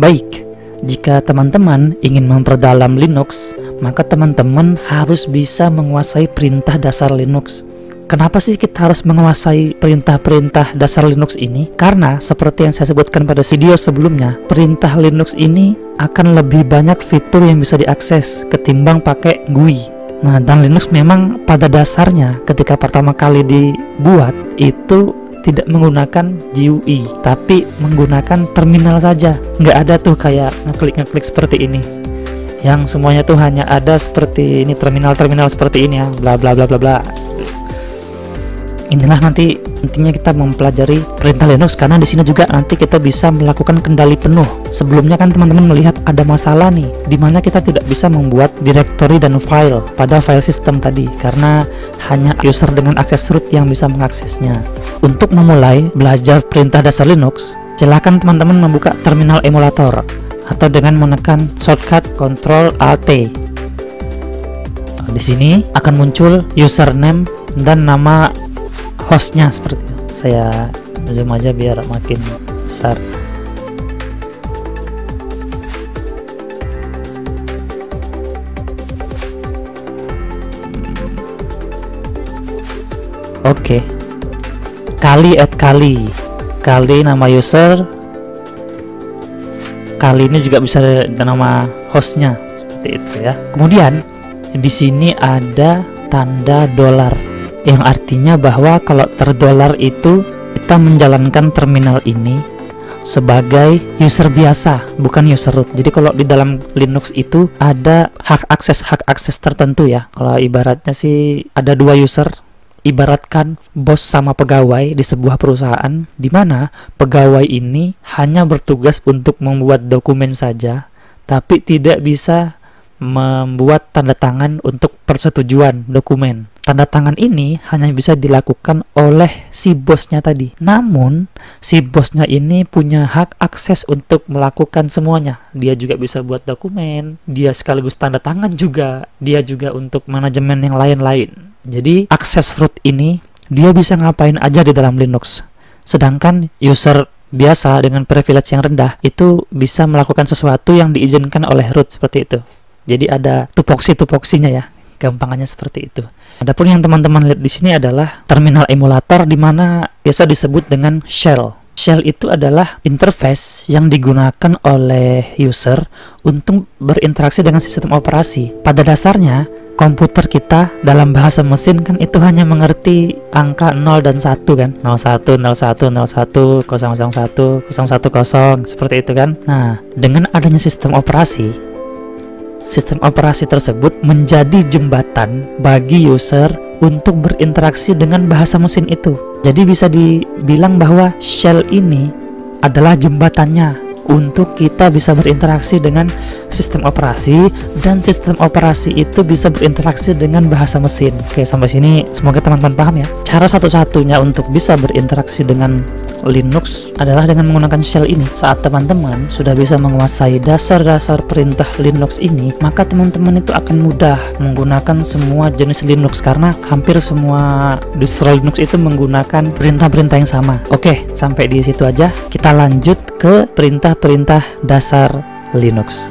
Baik, jika teman-teman ingin memperdalam Linux, maka teman-teman harus bisa menguasai perintah dasar Linux. Kenapa sih kita harus menguasai perintah-perintah dasar Linux ini? Karena seperti yang saya sebutkan pada video sebelumnya, perintah Linux ini akan lebih banyak fitur yang bisa diakses ketimbang pakai GUI. Nah, dan Linux memang pada dasarnya ketika pertama kali dibuat itu tidak menggunakan GUI, tapi menggunakan terminal saja. Nggak ada tuh kayak ngeklik seperti ini, yang semuanya tuh hanya ada seperti ini, terminal-terminal seperti ini ya, bla bla bla bla bla. Inilah nanti intinya kita mempelajari perintah Linux, karena di sini juga nanti kita bisa melakukan kendali penuh. Sebelumnya kan teman-teman melihat ada masalah nih, dimana kita tidak bisa membuat directory dan file pada file system tadi, karena hanya user dengan akses root yang bisa mengaksesnya. Untuk memulai belajar perintah dasar Linux, silakan teman-teman membuka terminal emulator atau dengan menekan shortcut Ctrl Alt T. Di sini akan muncul username dan nama hostnya seperti itu. Saya zoom aja biar makin besar. Oke. Kali nama user, kali ini juga bisa nama hostnya seperti itu ya. Kemudian di sini ada tanda dolar, yang artinya bahwa kalau terdolar itu kita menjalankan terminal ini sebagai user biasa, bukan user root. Jadi kalau di dalam Linux itu ada hak akses tertentu ya. Kalau ibaratnya sih ada dua user, ibaratkan bos sama pegawai di sebuah perusahaan, di mana pegawai ini hanya bertugas untuk membuat dokumen saja, tapi tidak bisa membuat tanda tangan untuk persetujuan dokumen. Tanda tangan ini hanya bisa dilakukan oleh si bosnya tadi. Namun, si bosnya ini punya hak akses untuk melakukan semuanya. Dia juga bisa buat dokumen, dia sekaligus tanda tangan juga, dia juga untuk manajemen yang lain-lain. Jadi, akses root ini dia bisa ngapain aja di dalam Linux. Sedangkan user biasa dengan privilege yang rendah itu bisa melakukan sesuatu yang diizinkan oleh root seperti itu. Jadi ada tupoksi-tupoksinya ya, gampangannya seperti itu. Adapun yang teman-teman lihat di sini adalah terminal emulator, di mana biasa disebut dengan shell. Shell itu adalah interface yang digunakan oleh user untuk berinteraksi dengan sistem operasi. Pada dasarnya, komputer kita dalam bahasa mesin kan itu hanya mengerti angka 0 dan 1 kan. 01, 01, 01, 001, 010, seperti itu kan. Nah, dengan adanya sistem operasi tersebut menjadi jembatan bagi user untuk berinteraksi dengan bahasa mesin itu. Jadi bisa dibilang bahwa shell ini adalah jembatannya untuk kita bisa berinteraksi dengan sistem operasi, dan sistem operasi itu bisa berinteraksi dengan bahasa mesin. Oke, sampai sini semoga teman-teman paham ya. Cara satu-satunya untuk bisa berinteraksi dengan Linux adalah dengan menggunakan shell ini. Saat teman-teman sudah bisa menguasai dasar-dasar perintah Linux ini, maka teman-teman itu akan mudah menggunakan semua jenis Linux, karena hampir semua distro Linux itu menggunakan perintah-perintah yang sama. Oke, sampai di situ aja. Kita lanjut ke perintah dasar Linux.